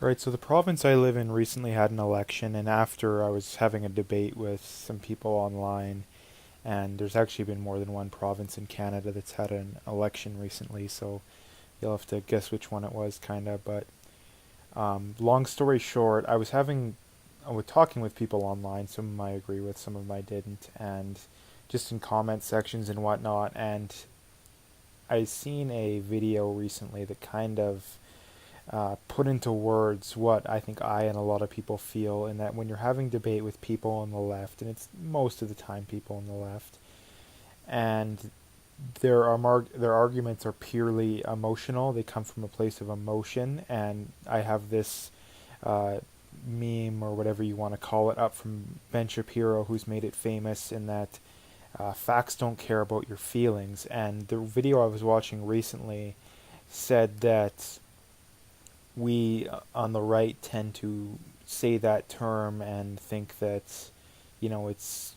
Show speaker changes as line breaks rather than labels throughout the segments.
Right, so the province I live in recently had an election, and after I was having a debate with some people online, and there's actually been more than one province in Canada that's had an election recently, so you'll have to guess which one it was, kinda. But long story short, I was talking with people online. Some of them I agree with, some of them I didn't, and just in comment sections and whatnot. And I seen a video recently that kind of put into words what I think I and a lot of people feel, in that when you're having debate with people on the left, and it's most of the time people on the left, and their arguments are purely emotional. They come from a place of emotion, and I have this uh, meme or whatever you want to call it up from Ben Shapiro, who's made it famous in that facts don't care about your feelings. And the video I was watching recently said that we on the right tend to say that term and think that it's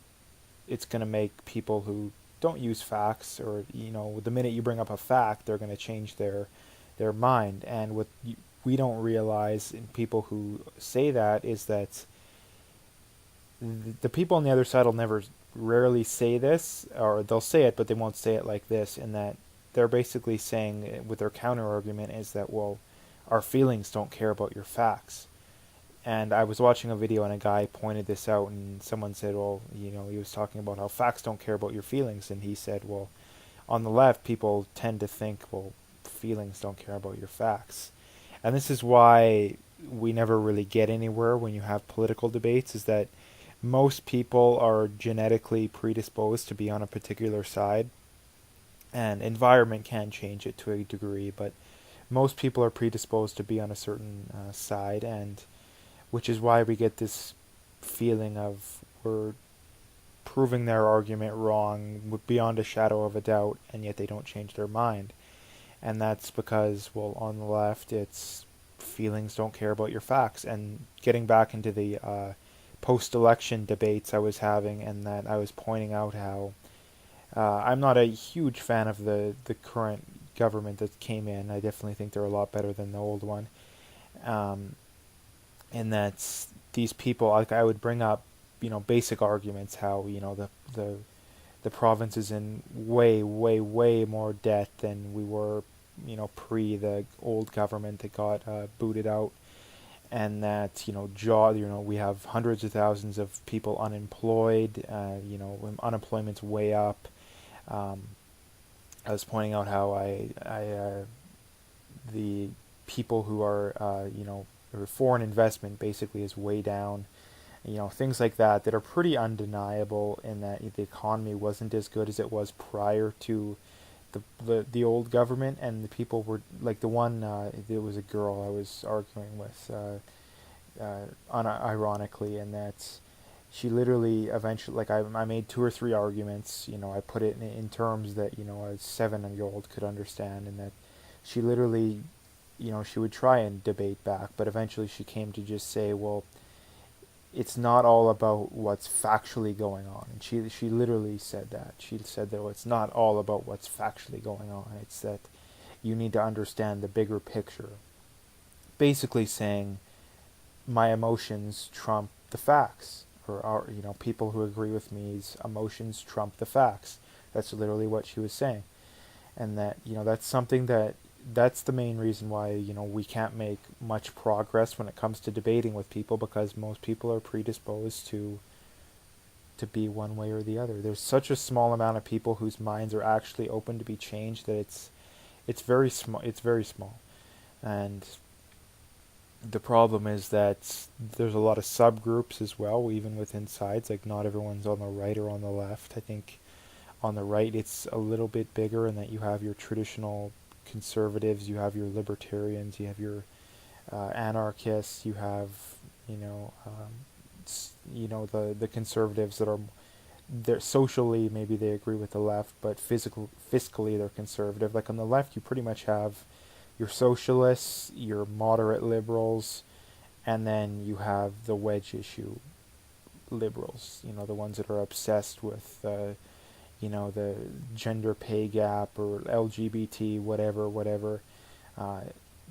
going to make people who don't use facts, or the minute you bring up a fact, they're going to change their mind. And what we don't realize in people who say that is that the people on the other side will never rarely say this, or they'll say it but they won't say it like this, in that they're basically saying with their counter argument is that, well, our feelings don't care about your facts. And I was watching a video and a guy pointed this out, and someone said, well, he was talking about how facts don't care about your feelings. And he said, well, on the left, people tend to think, well, feelings don't care about your facts. And this is why we never really get anywhere when you have political debates, is that most people are genetically predisposed to be on a particular side, and environment can change it to a degree, but most people are predisposed to be on a certain side, and which is why we get this feeling of we're proving their argument wrong beyond a shadow of a doubt, and yet they don't change their mind. And that's because, well, on the left, it's feelings don't care about your facts. And getting back into the post-election debates I was having, and that I was pointing out how I'm not a huge fan of the current government that came in. I definitely think they're a lot better than the old one. Um, and that's these people, like, I would bring up, basic arguments, how the province is in way, way, way more debt than we were, pre the old government that got booted out, and that we have hundreds of thousands of people unemployed. Unemployment's way up. Um, I was pointing out how the people who are foreign investment basically is way down. Things like that are pretty undeniable, in that the economy wasn't as good as it was prior to the old government. And the people were like, the one there was a girl I was arguing with, ironically, and that she literally eventually, like, I made two or three arguments. I put it in terms that a 7-year old could understand, and that she literally, she would try and debate back, but eventually she came to just say, well, it's not all about what's factually going on. And she literally said that. She said that, well, it's not all about what's factually going on. It's that you need to understand the bigger picture. Basically saying my emotions trump the facts, or people who agree with me's emotions trump the facts. That's literally what she was saying. And that that's something that's the main reason why we can't make much progress when it comes to debating with people, because most people are predisposed to be one way or the other. There's such a small amount of people whose minds are actually open to be changed, that it's very small. It's very small. And the problem is that there's a lot of subgroups as well, even within sides. Like, not everyone's on the right or on the left. I think on the right it's a little bit bigger, in that you have your traditional conservatives, you have your libertarians, you have your anarchists, you have the conservatives that are, they're socially, maybe they agree with the left, but fiscally they're conservative. Like, on the left, you pretty much have your socialists, your moderate liberals, and then you have the wedge issue liberals. The ones that are obsessed with the gender pay gap or LGBT, whatever. Uh,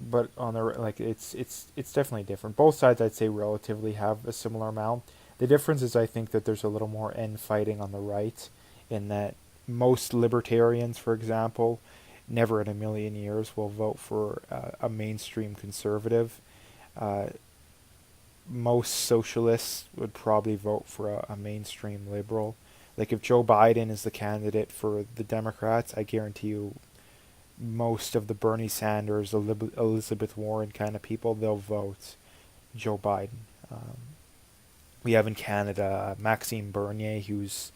but on the like it's definitely different. Both sides I'd say relatively have a similar amount. The difference is I think that there's a little more infighting on the right, in that most libertarians, for example, never in a million years will vote for a mainstream conservative. Uh, Most socialists would probably vote for a mainstream liberal. Like if Joe Biden is the candidate for the Democrats, I guarantee you most of the Bernie Sanders, Elizabeth Warren kind of people, they'll vote Joe Biden. Um, we have in Canada Maxime Bernier, who's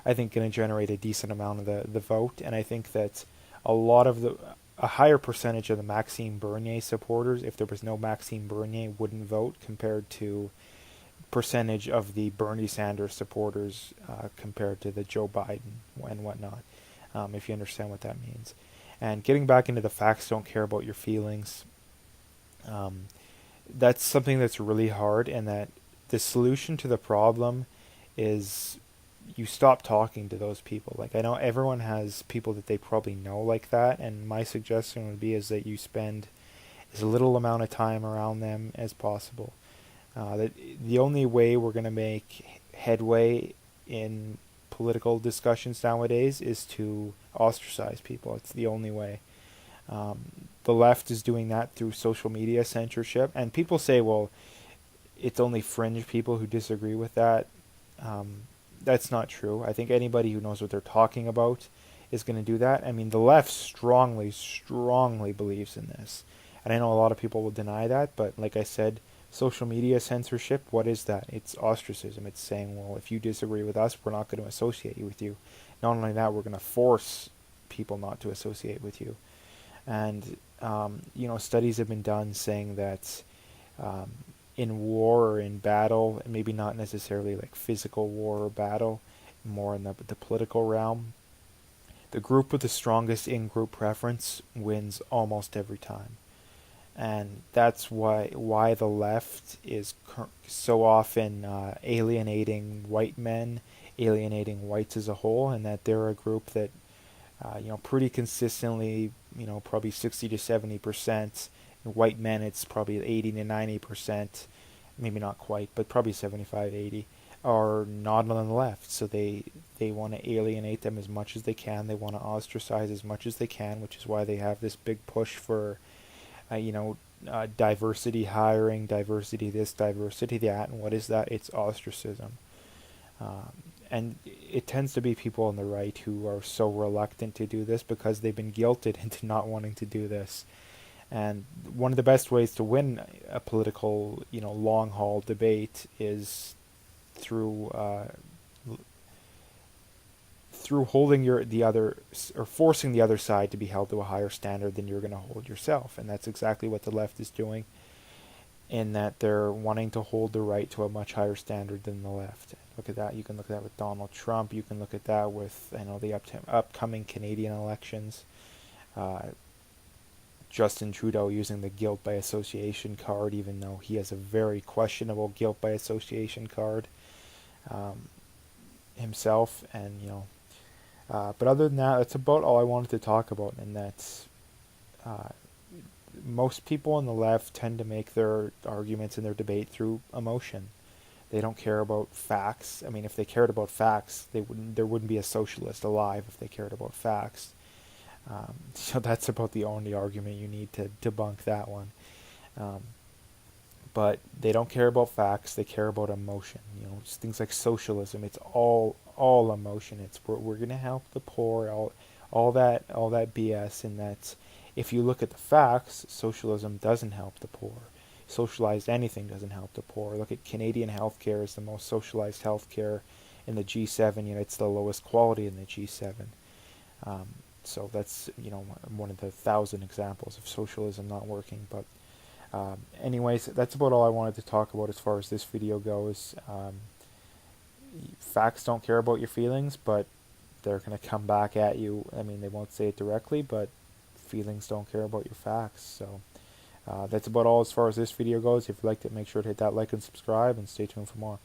I think going to generate a decent amount of the vote, and I think that a lot of a higher percentage of the Maxime Bernier supporters, if there was no Maxime Bernier, wouldn't vote compared to percentage of the Bernie Sanders supporters compared to the Joe Biden and whatnot, if you understand what that means. And getting back into the facts don't care about your feelings, um, that's something that's really hard, and that the solution to the problem is you stop talking to those people. Like I know everyone has people that they probably know like that, and my suggestion would be is that you spend as little amount of time around them as possible. That the only way we're going to make headway in political discussions nowadays is to ostracize people. It's the only way. The left is doing that through social media censorship, and people say, well, it's only fringe people who disagree with that. Um, that's not true. I think anybody who knows what they're talking about is going to do that. I mean, the left strongly, strongly believes in this. And I know a lot of people will deny that, but like I said, social media censorship, what is that? It's ostracism. It's saying, well, if you disagree with us, we're not going to associate you with you. Not only that, we're going to force people not to associate with you. And, studies have been done saying that um, in war or in battle, maybe not necessarily like physical war or battle, more in the political realm, the group with the strongest in-group preference wins almost every time. And that's why the left is so often alienating white men, alienating whites as a whole, and that they're a group that pretty consistently, probably 60 to 70%. In white men, it's probably 80 to 90%, maybe not quite, but probably 75, 80, are not on the left. So they want to alienate them as much as they can. They want to ostracize as much as they can, which is why they have this big push for, diversity hiring, diversity this, diversity that. And what is that? It's ostracism. Um, and it tends to be people on the right who are so reluctant to do this because they've been guilted into not wanting to do this. And one of the best ways to win a political, long haul debate is through through holding the other, or forcing the other side to be held to a higher standard than you're going to hold yourself. And that's exactly what the left is doing, in that they're wanting to hold the right to a much higher standard than the left. Look at that. You can look at that with Donald Trump. You can look at that with the upcoming Canadian elections. Justin Trudeau using the guilt by association card, even though he has a very questionable guilt by association card himself. And but other than that, that's about all I wanted to talk about. And that's most people on the left tend to make their arguments and their debate through emotion. They don't care about facts. I mean, if they cared about facts, there wouldn't be a socialist alive if they cared about facts. So that's about the only argument you need to debunk that one. But they don't care about facts. They care about emotion. Just things like socialism. It's all emotion. It's we're gonna help the poor. All that BS. And that's, if you look at the facts, socialism doesn't help the poor. Socialized anything doesn't help the poor. Look at Canadian healthcare is the most socialized healthcare in the G7. It's the lowest quality in the G7. So that's one of the 1,000 examples of socialism not working. But anyways, that's about all I wanted to talk about as far as this video goes. Facts don't care about your feelings, but they're going to come back at you. I mean, they won't say it directly, but feelings don't care about your facts. So that's about all as far as this video goes. If you liked it, make sure to hit that like and subscribe, and stay tuned for more.